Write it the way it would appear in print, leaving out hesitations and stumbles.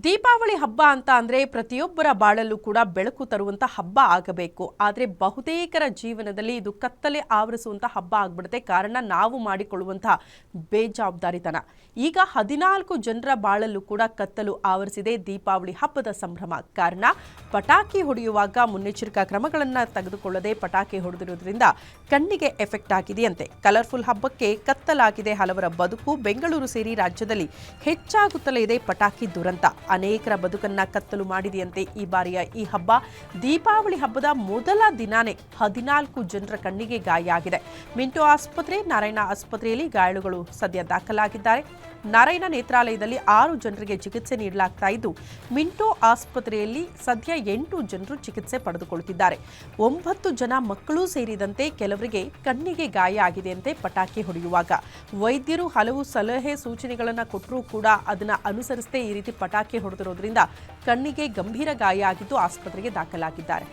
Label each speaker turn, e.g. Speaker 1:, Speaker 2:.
Speaker 1: ದೀಪಾವಳಿ ಹಬ್ಬ ಅಂತ ಅಂದ್ರೆ ಪ್ರತಿಯೊಬ್ಬರ ಬಾಳಲ್ಲೂ ಕೂಡ ಬೆಳಕು ತರುವಂತ ಹಬ್ಬ ಆಗಬೇಕು. ಆದರೆ ಬಹುತೇಕರ ಜೀವನದಲ್ಲಿ ಇದು ಕತ್ತಲೆ ಆವರಿಸುವಂತ ಹಬ್ಬ ಆಗ್ಬಿಡುತ್ತೆ. ಕಾರಣ ನಾವು ಮಾಡಿಕೊಳ್ಳುವಂತ ಬೇಜವಾಬ್ದಾರಿತನ. ಈಗ 14 ಜನರ ಬಾಳಲ್ಲೂ ಕೂಡ ಕತ್ತಲು ಆವರಿಸಿದೆ ದೀಪಾವಳಿ ಹಬ್ಬದ ಸಂಭ್ರಮ. ಕಾರಣ ಪಟಾಕಿ ಹೊಡೆಯುವಾಗ ಮುನ್ನೆಚ್ಚರಿಕಾ ಕ್ರಮಗಳನ್ನು ತೆಗೆದುಕೊಳ್ಳದೆ ಪಟಾಕಿ ಹೊಡೆದಿರುವುದರಿಂದ ಕಣ್ಣಿಗೆ ಎಫೆಕ್ಟ್ ಆಗಿದೆಯಂತೆ. ಕಲರ್ಫುಲ್ ಹಬ್ಬಕ್ಕೆ ಕತ್ತಲಾಗಿದೆ ಹಲವರ ಬದುಕು. ಬೆಂಗಳೂರು ಸೇರಿ ರಾಜ್ಯದಲ್ಲಿ ಹೆಚ್ಚಾಗುತ್ತಲೇ ಇದೆ ಪಟಾಕಿ ದುರಂತ. ಅನೇಕರ ಬದುಕನ್ನ ಕತ್ತಲು ಮಾಡಿದೆಯಂತೆ ಈ ಬಾರಿಯ ಈ ಹಬ್ಬ. ದೀಪಾವಳಿ ಹಬ್ಬದ ಮೊದಲ ದಿನಾನೇ 14 ಜನರ ಕಣ್ಣಿಗೆ ಗಾಯ ಆಗಿದೆ. ಮಿಂಟೋ ಆಸ್ಪತ್ರೆ, ನಾರಾಯಣ ಆಸ್ಪತ್ರೆಯಲ್ಲಿ ಗಾಯಾಳುಗಳು ಸದ್ಯ ದಾಖಲಾಗಿದ್ದಾರೆ. ನಾರಾಯಣ ನೇತ್ರಾಲಯದಲ್ಲಿ 6 ಜನರಿಗೆ ಚಿಕಿತ್ಸೆ ನೀಡಲಾಗ್ತಾ ಇದ್ದು, ಮಿಂಟೋ ಆಸ್ಪತ್ರೆಯಲ್ಲಿ ಸದ್ಯ 8 ಜನರು ಚಿಕಿತ್ಸೆ ಪಡೆದುಕೊಳ್ಳುತ್ತಿದ್ದಾರೆ. 9 ಜನ ಮಕ್ಕಳು ಸೇರಿದಂತೆ ಕೆಲವರಿಗೆ ಕಣ್ಣಿಗೆ ಗಾಯ ಆಗಿದೆಯಂತೆ ಪಟಾಕಿ ಹೊಡೆಯುವಾಗ. ವೈದ್ಯರು ಹಲವು ಸಲಹೆ ಸೂಚನೆಗಳನ್ನು ಕೊಟ್ಟರೂ ಕೂಡ ಅದನ್ನು ಅನುಸರಿಸದೆ ಈ ರೀತಿ ಪಟಾಕಿ ಹೊಡೆದಿರೋದ್ರಿಂದ ಕಣ್ಣಿಗೆ ಗಂಭೀರ ಗಾಯ ಆಗಿದ್ದು ಆಸ್ಪತ್ರೆಗೆ ದಾಖಲಾಗಿದ್ದಾರೆ.